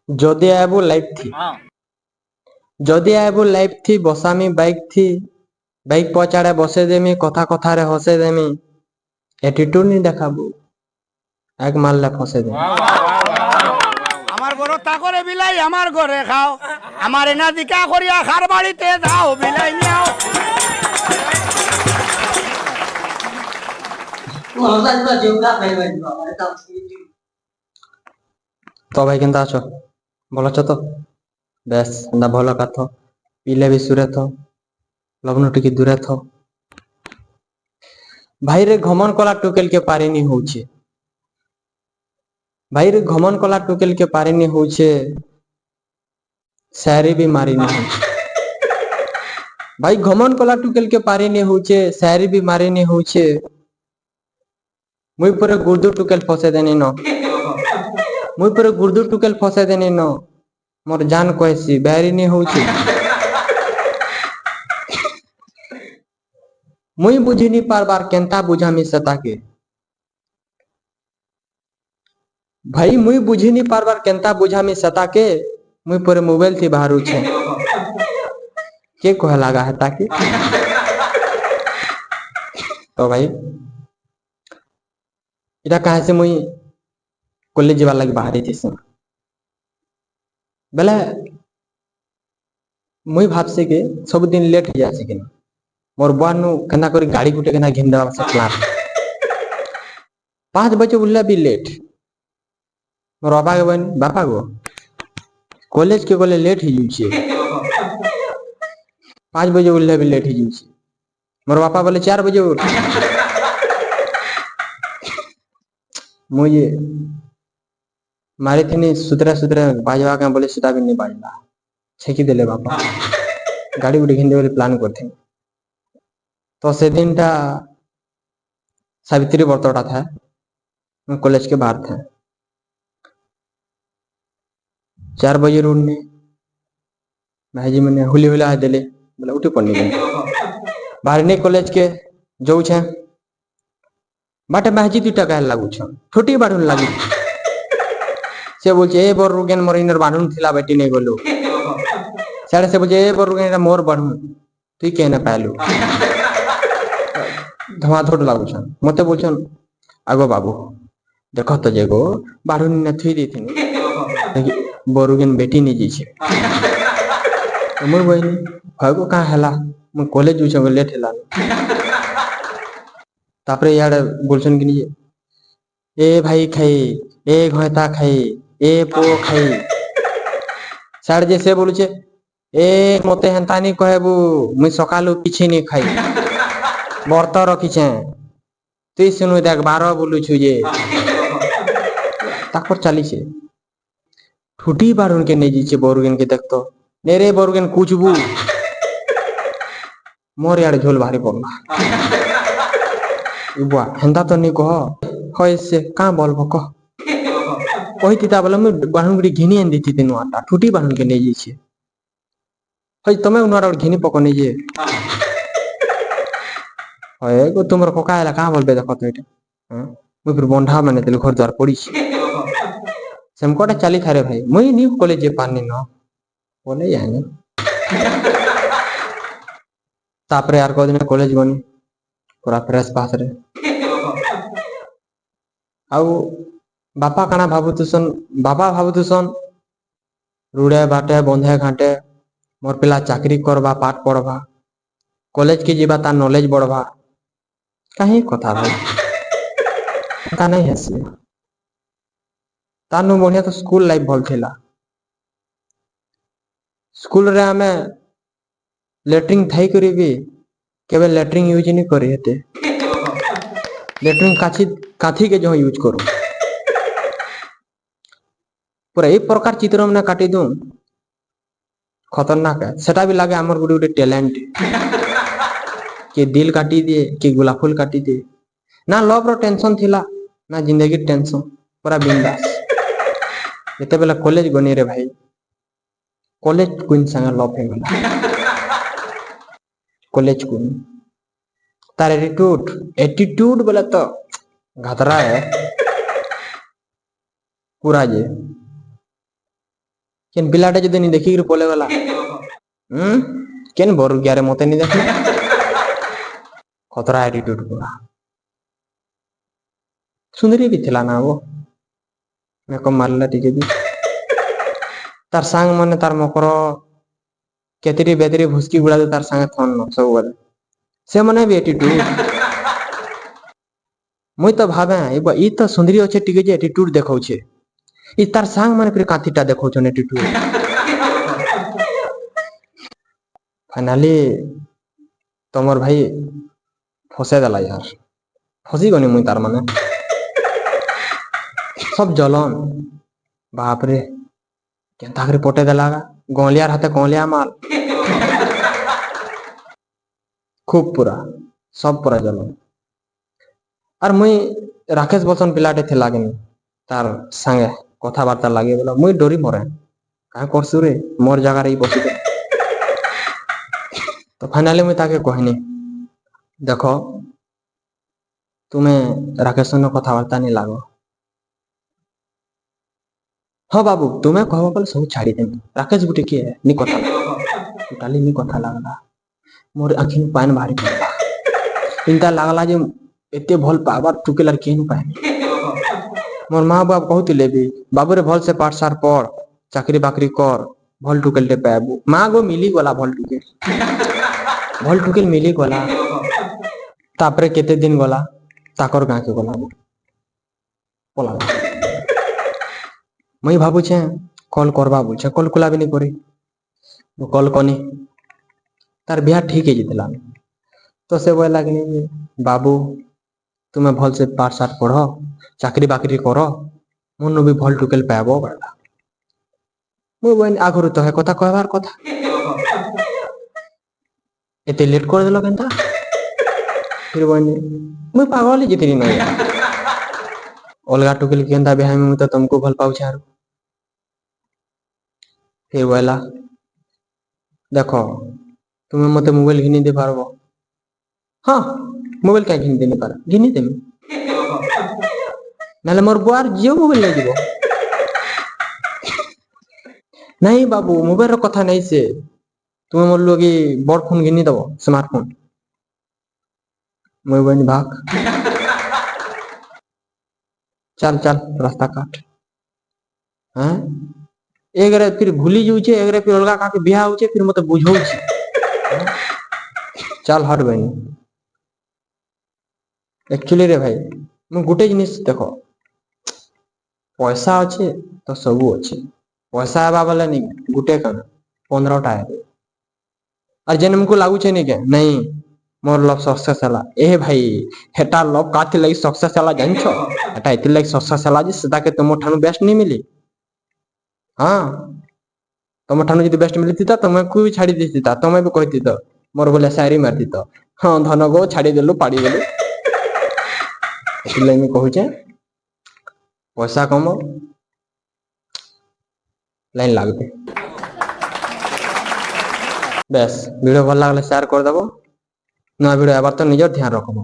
যদি আইবু লাইফ থি যদি আইবু লাইফ থি বসামি বাইক পচাড়ে বসে দেমি কথা কথারে হসে দেমি এটিটিউড নি দেখাবু এক মারলে ফসে দেমি আমার ঘর তা করে বিলাই আমার ঘরে খাও আমার এনা দিকা করিয়া খার বাড়িতে যাও বিলাই নিয়াও তো ভাই কেনতা আছো ভালো আছো তো বেশ এন্দা ভালো কাথ পিলে ବି ସୁରେ ଥ ଲଗ୍ନ ଟିକେ ଦୂରେ ଥ ଭାଇରେ ଘମନ କଲା ଟୁକେଲ କେ ପାରିନି ହଉଛେ ଭାଇରେ ଘମନ କଲା ଟୁକେଲ କେ ପାରିନି ହଉଛେ शायरी भी मारिनी हूँ भाई घमन कला टुकेल के पारिनी हूचे शायरी भी मारिनी हूचे मुई पूरे गुर्दू टुकेल फसे देनी न मुई पूरे गुर्दू टुकेल फसे देनी न मोर जान कहसी बैरिनी हूचे मुई बुझिनी पार बार केंता बुझामी सता के भाई मुई बुझिनी पार बार केंता बुझामी सता के मुई पूरे मोबाइल थी बाहर छे के कह लगा है ताकि तो भाई इटा कहे से मुई कॉलेज जीवा लगे बाहर थी बेले मुई भाबसे के सब दिन लेट हो जाए कि मोर बुआ नु केना करी गाड़ी गुटे केना घिन देवा से प्लान 5 बजे उल्ला भी लेट मोर बापा गो कॉलेज के गले लेट ही जुछे 5 बजे उल्ले भी लेट ही जुछे मोर बापा बोले 4 बजे उठ मुझे मारे थे सुतरा सुतरा बाजवा के बोले सुता भी नहीं बाजला छेकी देले बापा गाड़ी उड़ी घिन देवे प्लान करते तो से दिन टा सावित्री व्रतटा था मैं कॉलेज के बाहर था 4 बजे रोड ने भाईजी मैंने हुली हुला देले बोले उठी पड़नी गई बाहर नहीं कॉलेज के जाऊ छे बाटे भाईजी दुटा कहे लागू छ छोटी बाढ़ुन लागी से बोल ए बर रुगेन मोर इनर बाढ़ुन थिला बेटी नहीं गलो सारे से बोल ए बर रुगेन मोर बाढ़ुन तुई के ना पालू धमाधोड़ लागू छ मते बोल छन आगो बाबू देखो तो जेगो बाढ़ुन ने थुई देथिन बरुगेन बेटी नहीं जीछे मोर बहिनी भागो कहाँ हैला मैं कॉलेज जुछ लेट हैला तापरे यार बोलछन कि नहीं ए भाई खाई ए घोता खाई ए पो खाई सार जे से बोलुछे ए मते हेंता नहीं कहबू मुई सकालू किछि नहीं खाई व्रत रखिछे तुई सुनु देख 12 बोलुछु जे तापर चलीछे ठुटी बारुन के नहीं जीचे बोरुगेन के देखतो नेरे बोरुगेन कुचबू मोर यार झोल भारी पड़ला बुआ हेंदा तो नहीं कह होय से का बोलबो कह कहिति ता बोले मैं बारुन गुडी घिनी आन देती तेनु आटा ठुटी बारुन के नहीं जीचे होय तमे उनार और घिनी पको नहीं जे होय को तुमर कोका आला का बोलबे देखो तो एटा मैं फिर बंधा माने तेल घर द्वार पड़ी सेमकोटा चली थारे भाई मुई न्यू कॉलेज पानी न बोले यानी तापरे यार को दिन कॉलेज गनी पूरा फ्रेश पास रे आउ बापा काना भाबुतुसन रुड़े बाटे बंधे घाटे मोर पिला चाकरी करबा पाठ पढ़बा कॉलेज की जीवा ता नॉलेज बढ़बा कहीं कथा भाई का नहीं हसी तानु बढ़िया तो स्कूल लाइफ भल थिला स्कूल रे हमें लेटरिंग थाई करी भी केवल लेटरिंग यूज नहीं करी हेते लेटरिंग काथी के जो यूज करो पूरा एक प्रकार चित्र हमने काटी दूं खतरनाक है सेटा भी लगे हमर गुडी टैलेंट के दिल काटी दिए के गुलाब फूल काटी दिए ना लव रो टेंशन थिला ना जिंदगी टेंशन पूरा बिंदास एते बेला कॉलेज गनी रे भाई कॉलेज कुन संग लव है गला कॉलेज कुन तार एटीट्यूड बोला तो घतरा है पूरा जे କେନ୍ ପିଲାଟେ ଯଦି ନି ଦେଖିକିରି ପଳେଇ ଗଲା କେନ୍ ବରୁ ଗିଆରେ ମତେ ନି ଦେଖ ଖତରା ଆଟିଟ୍ୟୁଡ ପୁରା ସୁନ୍ଦରୀ ବି ଥିଲା ନା ବୋ ମେକଅପ୍ ମାରିଲା ଟିକେ ବି ତାର ସାଙ୍ଗ ମାନେ ତାର ମକର କେତିରି ବେତିରି ଭୁସକି ଗୁଡା ତାର ସାଙ୍ଗେ ଥନ୍ ସବୁବେଳେ ସେମାନେ ବି ଆଟିଟ୍ୟୁଡ ମୁଇଁ ତ ଭାବେ ଇ ତ ସୁନ୍ଦରୀ ଅଛେ ଟିକେ ଯେ ଆଟିଟ୍ୟୁଡ ଦେଖାଉଛେ ଇ ତାର ସାଙ୍ଗ ମାନେ ଫିର କାଥିଟା ଦେଖାଉଛନ୍ ଆଟିଟ୍ୟୁଡ फाइनाली तमर भाई फसे देला यार फसी गनी मुई तार माने सब जलन बाप रे केनता करे पटे देला गौलियार हाथे गौलिया माल खूब पूरा सब पूरा जलन और मुई राकेश बसन पिलाटे थे लागे तार संगे कथा बार्ता लागे बोला मुई डरी मरे का करसु रे मोर जगह रे बसी तो फाइनाली मुई ताके कहनी देखो तुम्हें राकेश कथबार्ता नहीं लागो हाँ बाबू तुम्हें कह बोले सब छाड़ी देमी राकेश गुटे किए नी कथा टोटाली नी कथा लागला मोर आखि पान बाहरी पड़ला इनता लागला जे एते भल पावर टुकेलार के नु पाए मोर माँ बाप कहतिले भी बाबू रे भल से पाठ सार पढ़ चाकरी बाकरी कर भल टुकेलटे पाबू माँ गो मिली गला भल टुकेल मिली गला तापरे केते दिन गला ताकर गाँ के गला पला मुई भाबुछे कॉल करबा बोलछे कॉल कुला भी नहीं करी कॉल कनी तार बिहार ठीक है जितला तो से बोल लगनी बाबू तुम्हें भल से पाठ साठ पढ़ चाकरी बाकरी कर मन भी भल टुकेल पाब बोला मुई बोल आगुरी तो है कथा कहबार कथा एते लेट कर देलो केनता फिर बोलनी मुई पागल जितनी नहीं अलगा टुकेल केनता बिहार में तो तुमको भल पाऊ छारू फिर बोला देखो तुम्हें मते मोबाइल घिनी दे पारबो हाँ मोबाइल क्या घिनी देनी पार घिनी देमी नाले मोर बुआर जियो मोबाइल ले जीवो नहीं बाबू मोबाइल रो कथा नहीं से तुम्हें मोर लोगी बड़ फोन घिनी दबो स्मार्टफोन मोबाइल भाग चल चल रास्ता काट हैं एक रे फिर भूली जाउछे एक रे फिर अलगा का के बियाह होछे फिर मते बुझौछे चल हट बनी एक्चुअली रे भाई मैं गुटे जिनिस देखो पैसा अच्छे तो सबू अच्छे पैसा आवा वाला नहीं गुटे कन 15टा है और जेन हमको लागू छे नहीं के नहीं मोर लव सक्सेस हला ए भाई हेटा लव काथि लगी सक्सेस हला जानछो हेटा इति लगी सक्सेस हला जे सदा के तुम ठानु बेस्ट नहीं मिली हाँ तुम ठानु जदि बेस्ट मिली तो तुम्हें को भी छाड़ी देती तुम्हें भी कहती तो मोर बोले शायरी मारती तो हाँ धन गो छाड़ी देलु पाड़ी देलु इसलिए मैं कहूचे पैसा कम लाइन लागते बस वीडियो भल लगले शेयर कर देबो नया वीडियो आबार तो निजर ध्यान रखबो।